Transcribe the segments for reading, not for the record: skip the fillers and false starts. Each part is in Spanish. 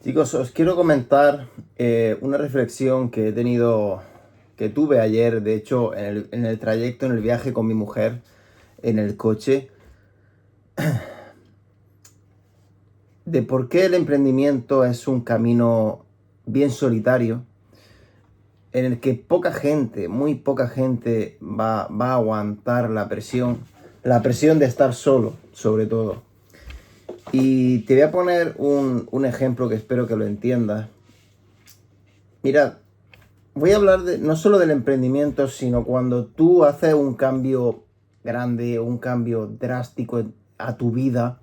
Chicos, os quiero comentar una reflexión que tuve ayer, de hecho, en el trayecto, en el viaje con mi mujer, en el coche, de por qué el emprendimiento es un camino bien solitario, en el que poca gente, muy poca gente va a aguantar la presión de estar solo, sobre todo. Y te voy a poner un ejemplo que espero que lo entiendas. Mira, voy a hablar no solo del emprendimiento, sino cuando tú haces un cambio grande, un cambio drástico a tu vida.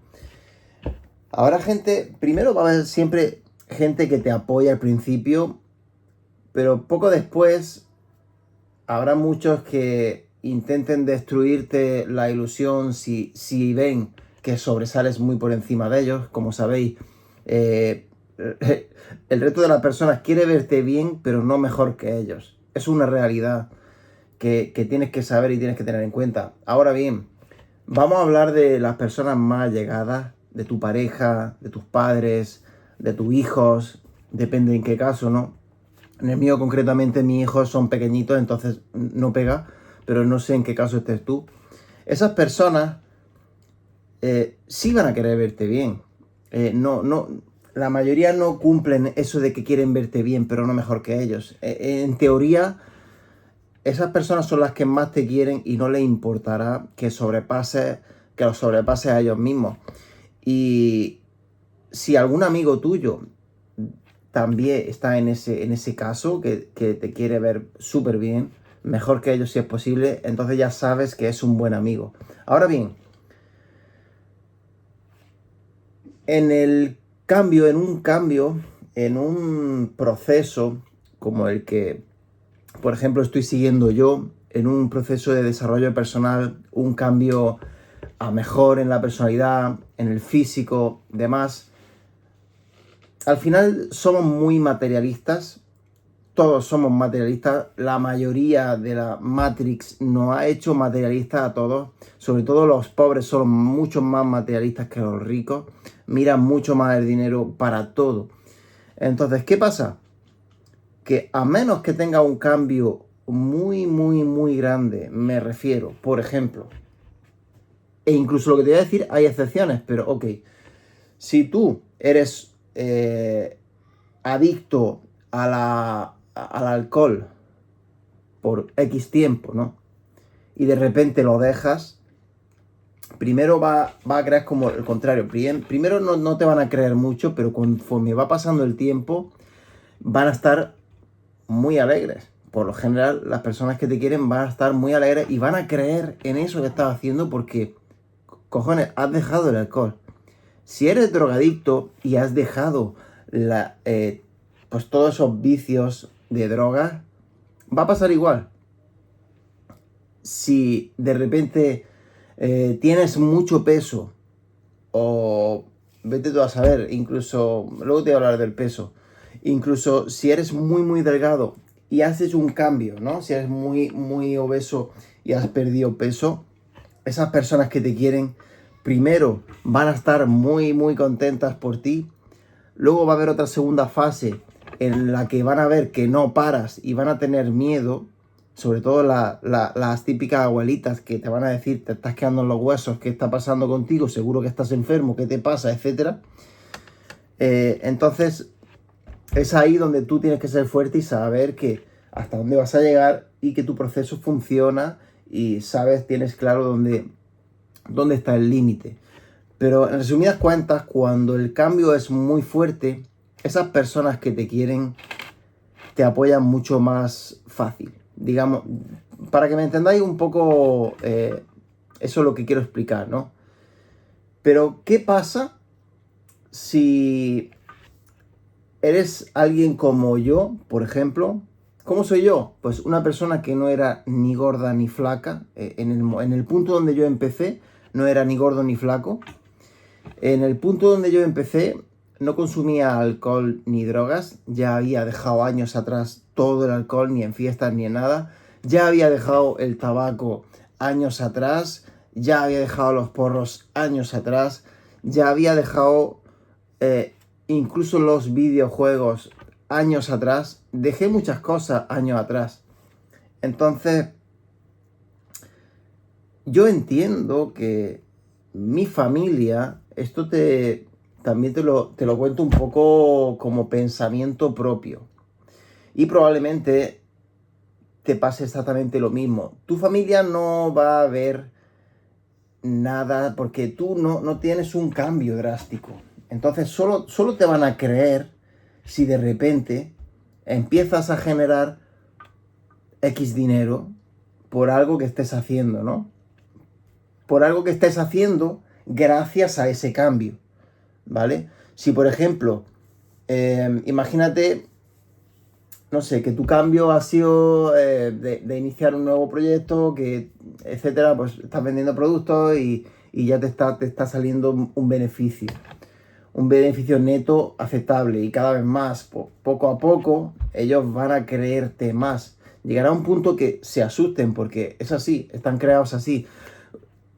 Habrá gente, primero va a haber siempre gente que te apoya al principio, pero poco después habrá muchos que intenten destruirte la ilusión si ven que sobresales muy por encima de ellos. Como sabéis, eh, el resto de las personas quiere verte bien, pero no mejor que ellos. Es una realidad que tienes que saber y tienes que tener en cuenta. Ahora bien, vamos a hablar de las personas más allegadas, de tu pareja, de tus padres, de tus hijos, depende en qué caso, ¿no? En el mío concretamente mis hijos son pequeñitos, entonces no pega, pero no sé en qué caso estés tú. Esas personas sí van a querer verte bien. No, la mayoría no cumplen eso de que quieren verte bien, pero no mejor que ellos. En teoría, esas personas son las que más te quieren y no les importará que los sobrepases a ellos mismos. Y si algún amigo tuyo también está en ese caso, que te quiere ver súper bien, mejor que ellos si es posible, entonces ya sabes que es un buen amigo. Ahora bien, en un proceso como el que, por ejemplo, estoy siguiendo yo, en un proceso de desarrollo personal, un cambio a mejor en la personalidad, en el físico, demás, al final somos muy materialistas. Todos somos materialistas, la mayoría de la Matrix nos ha hecho materialistas a todos, sobre todo los pobres son mucho más materialistas que los ricos, miran mucho más el dinero para todo. Entonces, ¿qué pasa? Que a menos que tenga un cambio muy, muy, muy grande, me refiero, por ejemplo, e incluso lo que te voy a decir, hay excepciones, pero ok, si tú eres adicto al alcohol, por X tiempo, ¿no? Y de repente lo dejas, primero va a creer como el contrario. Primero no te van a creer mucho, pero conforme va pasando el tiempo, van a estar muy alegres. Por lo general, las personas que te quieren van a estar muy alegres y van a creer en eso que estás haciendo porque, cojones, has dejado el alcohol. Si eres drogadicto y has dejado pues todos esos vicios de drogas, va a pasar igual. Si de repente tienes mucho peso o vete tú a saber, incluso, luego te voy a hablar del peso, incluso si eres muy muy delgado y haces un cambio, ¿no? Si eres muy muy obeso y has perdido peso, esas personas que te quieren primero van a estar muy muy contentas por ti, luego va a haber otra segunda fase en la que van a ver que no paras y van a tener miedo, sobre todo las típicas abuelitas que te van a decir, te estás quedando en los huesos, ¿qué está pasando contigo? Seguro que estás enfermo, ¿qué te pasa? Etcétera. Entonces, es ahí donde tú tienes que ser fuerte y saber que hasta dónde vas a llegar y que tu proceso funciona y sabes, tienes claro dónde está el límite. Pero en resumidas cuentas, cuando el cambio es muy fuerte, esas personas que te quieren te apoyan mucho más fácil. Digamos, para que me entendáis un poco, eso es lo que quiero explicar, ¿no? Pero, ¿qué pasa si eres alguien como yo, por ejemplo? ¿Cómo soy yo? Pues una persona que no era ni gorda ni flaca. En el punto donde yo empecé, no era ni gordo ni flaco. En el punto donde yo empecé, no consumía alcohol ni drogas, ya había dejado años atrás todo el alcohol, ni en fiestas ni en nada, ya había dejado el tabaco años atrás, ya había dejado los porros años atrás, ya había dejado incluso los videojuegos años atrás, dejé muchas cosas años atrás. Entonces, yo entiendo que mi familia, también te lo cuento un poco como pensamiento propio. Y probablemente te pase exactamente lo mismo. Tu familia no va a ver nada porque tú no tienes un cambio drástico. Entonces solo te van a creer si de repente empiezas a generar X dinero por algo que estés haciendo, ¿no? Por algo que estés haciendo gracias a ese cambio, ¿vale? Si por ejemplo, imagínate, no sé, que tu cambio ha sido de iniciar un nuevo proyecto, que, etcétera, pues estás vendiendo productos y ya te está saliendo un beneficio neto aceptable y cada vez más, poco a poco, ellos van a creerte más. Llegará un punto que se asusten porque es así, están creados así.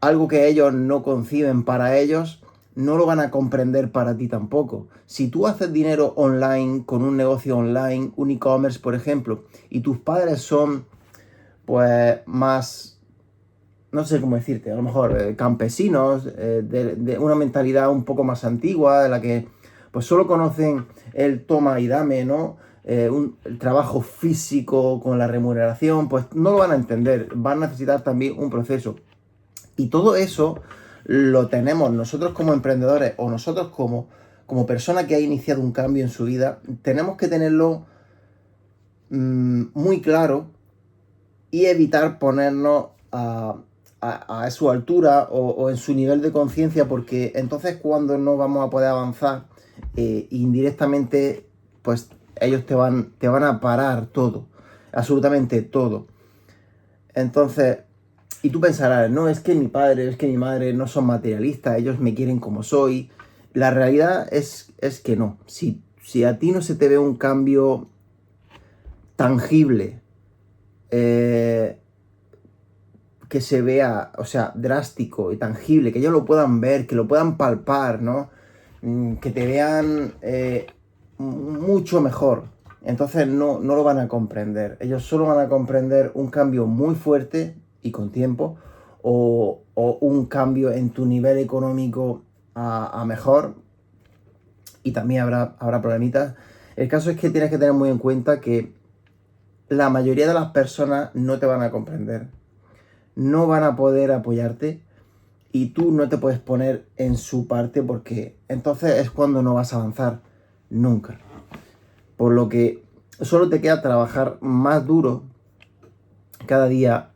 Algo que ellos no conciben para ellos, no lo van a comprender para ti tampoco. Si tú haces dinero online con un negocio online, un e-commerce, por ejemplo, y tus padres son, pues, más, no sé cómo decirte, a lo mejor campesinos, de una mentalidad un poco más antigua, de la que, pues, solo conocen el toma y dame, ¿no? El trabajo físico con la remuneración, pues no lo van a entender. Van a necesitar también un proceso. Y todo eso lo tenemos nosotros como emprendedores o nosotros como persona que ha iniciado un cambio en su vida, tenemos que tenerlo muy claro y evitar ponernos a su altura o en su nivel de conciencia, porque entonces cuando no vamos a poder avanzar, indirectamente, pues ellos te van a parar todo, absolutamente todo. Entonces, y tú pensarás, no, es que mi padre, es que mi madre no son materialistas, ellos me quieren como soy. La realidad es que no. Si a ti no se te ve un cambio tangible, que se vea, o sea, drástico y tangible, que ellos lo puedan ver, que lo puedan palpar, ¿no? Que te vean mucho mejor. Entonces no lo van a comprender. Ellos solo van a comprender un cambio muy fuerte y con tiempo, o un cambio en tu nivel económico a mejor, y también habrá problemitas. El caso es que tienes que tener muy en cuenta que la mayoría de las personas no te van a comprender, no van a poder apoyarte y tú no te puedes poner en su parte, porque entonces es cuando no vas a avanzar nunca. Por lo que solo te queda trabajar más duro cada día,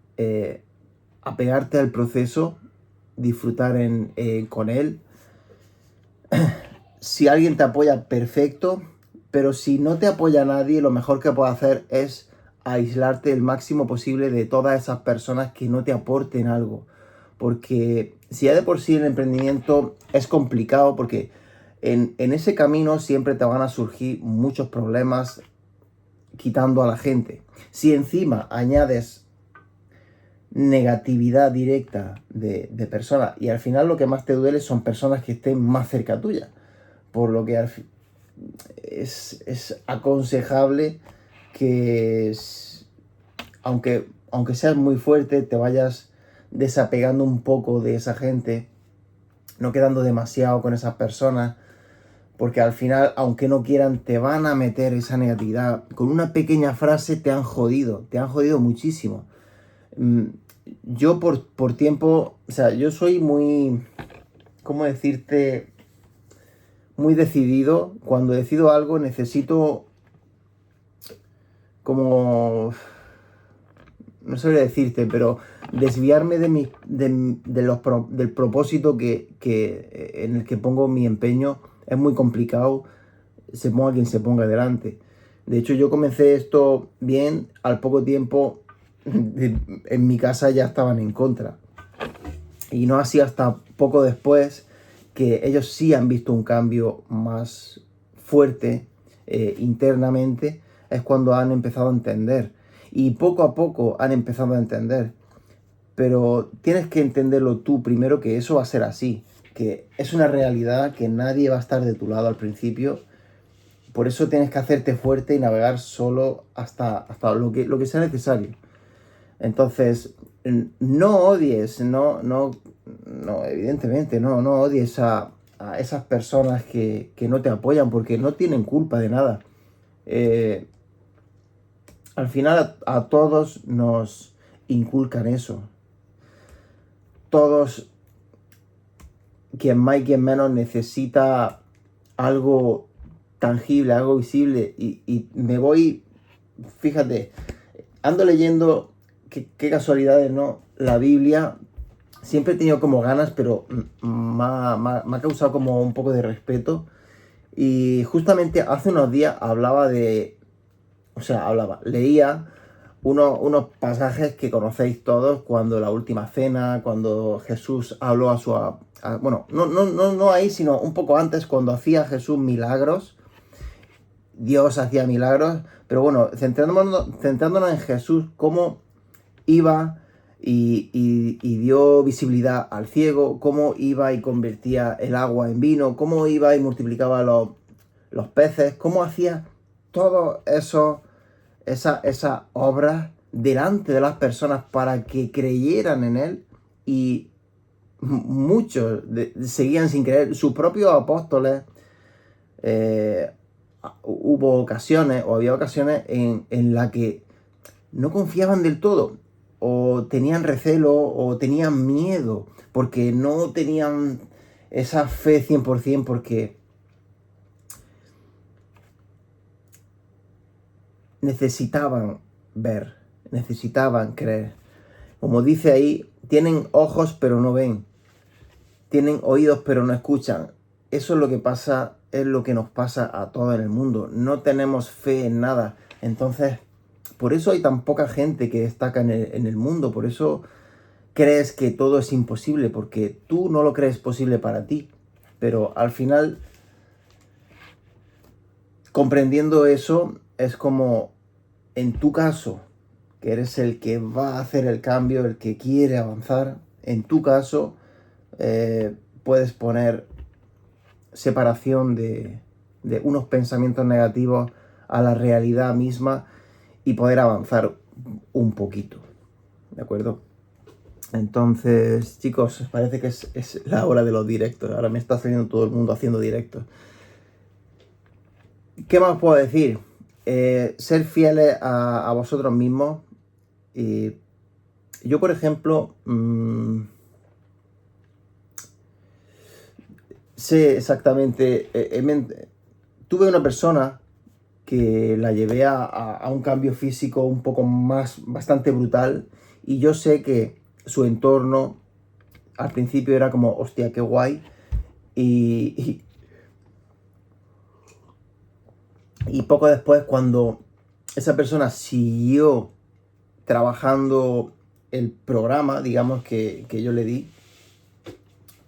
apegarte al proceso, disfrutar con él. Si alguien te apoya, perfecto, pero si no te apoya nadie, lo mejor que puedes hacer es aislarte el máximo posible de todas esas personas que no te aporten algo. Porque si ya de por sí el emprendimiento es complicado, porque en ese camino siempre te van a surgir muchos problemas quitando a la gente. Si encima añades negatividad directa de personas, y al final lo que más te duele son personas que estén más cerca tuya, por lo que es aconsejable que, aunque seas muy fuerte, te vayas desapegando un poco de esa gente, no quedando demasiado con esas personas, porque al final, aunque no quieran, te van a meter esa negatividad. Con una pequeña frase te han jodido muchísimo. Yo por tiempo, o sea, yo soy muy, ¿cómo decirte? Muy decidido. Cuando decido algo necesito como, no sabría decirte, pero desviarme del propósito en el que pongo mi empeño. Es muy complicado, se ponga quien se ponga delante. De hecho, yo comencé esto bien, al poco tiempo en mi casa ya estaban en contra. Y no así hasta poco después, que ellos sí han visto un cambio más fuerte internamente, es cuando han empezado a entender. Y poco a poco han empezado a entender. Pero tienes que entenderlo tú primero, que eso va a ser así. que es una realidad, que nadie va a estar de tu lado al principio. Por eso tienes que hacerte fuerte y navegar solo hasta lo que sea necesario. Entonces, no odies, no, evidentemente, no odies a esas personas que no te apoyan porque no tienen culpa de nada. Al final a todos nos inculcan eso. Todos, quien más y quien menos, necesita algo tangible, algo visible. Y me voy, fíjate, ando leyendo, qué casualidades, ¿no? La Biblia. Siempre he tenido como ganas, pero me ha causado como un poco de respeto. Y justamente hace unos días leía unos pasajes que conocéis todos, cuando la última cena, cuando Jesús habló bueno, no ahí, sino un poco antes, cuando hacía Jesús milagros. Dios hacía milagros, pero bueno, centrándonos en Jesús, cómo iba y dio visibilidad al ciego, cómo iba y convertía el agua en vino, cómo iba y multiplicaba los peces, cómo hacía todo eso, esas obras delante de las personas para que creyeran en él, y muchos seguían sin creer. Sus propios apóstoles, había ocasiones en la que no confiaban del todo, o tenían recelo, o tenían miedo, porque no tenían esa fe 100%, porque necesitaban ver, necesitaban creer. Como dice ahí, tienen ojos pero no ven, tienen oídos pero no escuchan. Eso es lo que pasa, es lo que nos pasa a todos en el mundo. No tenemos fe en nada. Entonces, por eso hay tan poca gente que destaca en el mundo. Por eso crees que todo es imposible, porque tú no lo crees posible para ti. Pero al final, comprendiendo eso, es como en tu caso, que eres el que va a hacer el cambio, el que quiere avanzar. En tu caso, puedes poner separación de unos pensamientos negativos a la realidad misma y poder avanzar un poquito, ¿de acuerdo? Entonces, chicos, parece que es la hora de los directos. Ahora me está saliendo todo el mundo haciendo directos. ¿Qué más puedo decir? Ser fieles a vosotros mismos. Yo, por ejemplo, sé exactamente, tuve una persona que la llevé a un cambio físico un poco bastante brutal, y yo sé que su entorno al principio era como, hostia, qué guay, y poco después, cuando esa persona siguió trabajando el programa, digamos, que yo le di,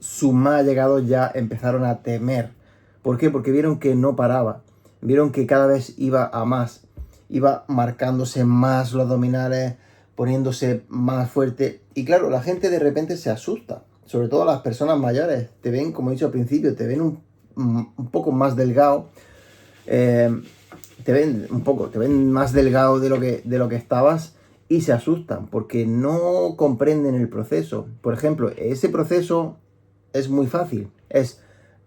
sus más allegados ya empezaron a temer. ¿Por qué? Porque vieron que no paraba, vieron que cada vez iba a más, iba marcándose más los abdominales, poniéndose más fuerte, y claro, la gente de repente se asusta, sobre todo las personas mayores. Te ven, como he dicho al principio, te ven un poco más delgado, te ven más delgado de lo que estabas, y se asustan porque no comprenden el proceso. Por ejemplo, ese proceso es muy fácil, es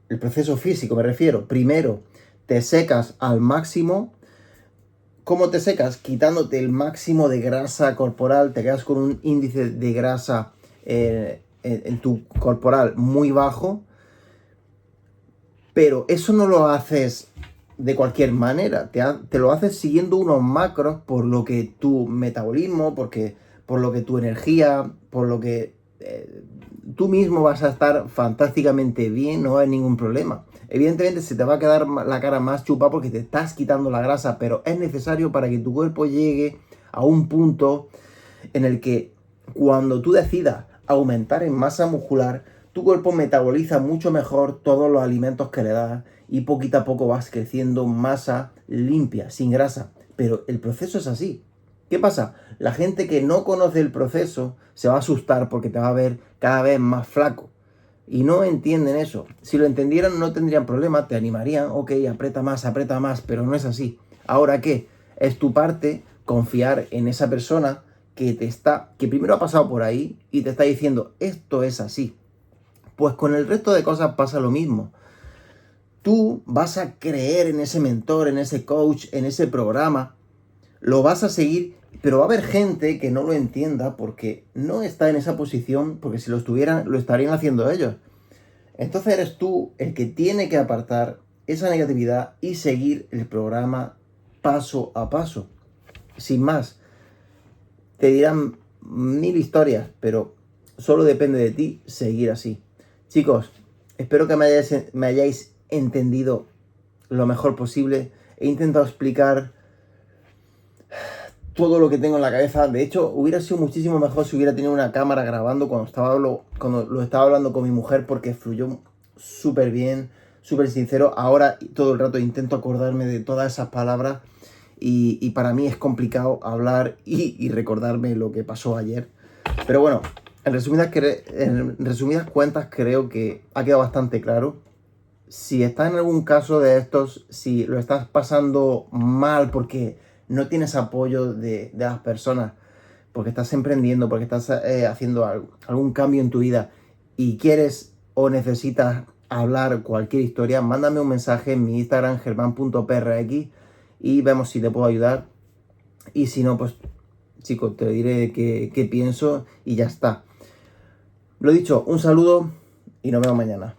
el proceso físico, me refiero. Primero, te secas al máximo. ¿Cómo te secas? Quitándote el máximo de grasa corporal, te quedas con un índice de grasa en tu corporal muy bajo, pero eso no lo haces de cualquier manera, te lo haces siguiendo unos macros, por lo que tu metabolismo, por lo que tu energía, por lo que tú mismo vas a estar fantásticamente bien, no hay ningún problema. Evidentemente se te va a quedar la cara más chupada porque te estás quitando la grasa, pero es necesario para que tu cuerpo llegue a un punto en el que, cuando tú decidas aumentar en masa muscular, tu cuerpo metaboliza mucho mejor todos los alimentos que le das, y poquito a poco vas creciendo masa limpia, sin grasa. Pero el proceso es así. ¿Qué pasa? La gente que no conoce el proceso se va a asustar porque te va a ver cada vez más flaco. Y no entienden eso. Si lo entendieran no tendrían problema, te animarían, ok, aprieta más, pero no es así. ¿Ahora qué? Es tu parte confiar en esa persona que primero ha pasado por ahí y te está diciendo, esto es así. Pues con el resto de cosas pasa lo mismo. Tú vas a creer en ese mentor, en ese coach, en ese programa, lo vas a seguir, pero va a haber gente que no lo entienda porque no está en esa posición, porque si lo estuvieran, lo estarían haciendo ellos. Entonces eres tú el que tiene que apartar esa negatividad y seguir el programa paso a paso. Sin más, te dirán 1000 historias, pero solo depende de ti seguir así. Chicos, espero que me hayáis entendido lo mejor posible. He intentado explicar todo lo que tengo en la cabeza. De hecho, hubiera sido muchísimo mejor si hubiera tenido una cámara grabando cuando lo estaba hablando con mi mujer, porque fluyó súper bien, súper sincero. Ahora todo el rato intento acordarme de todas esas palabras y para mí es complicado hablar y recordarme lo que pasó ayer. Pero bueno, en resumidas cuentas creo que ha quedado bastante claro. Si estás en algún caso de estos, si lo estás pasando mal porque no tienes apoyo de las personas, porque estás emprendiendo, porque estás haciendo algún cambio en tu vida y quieres o necesitas hablar cualquier historia, mándame un mensaje en mi Instagram, german.prx, y vemos si te puedo ayudar. Y si no, pues chicos, te diré qué pienso y ya está. Lo dicho, un saludo y nos vemos mañana.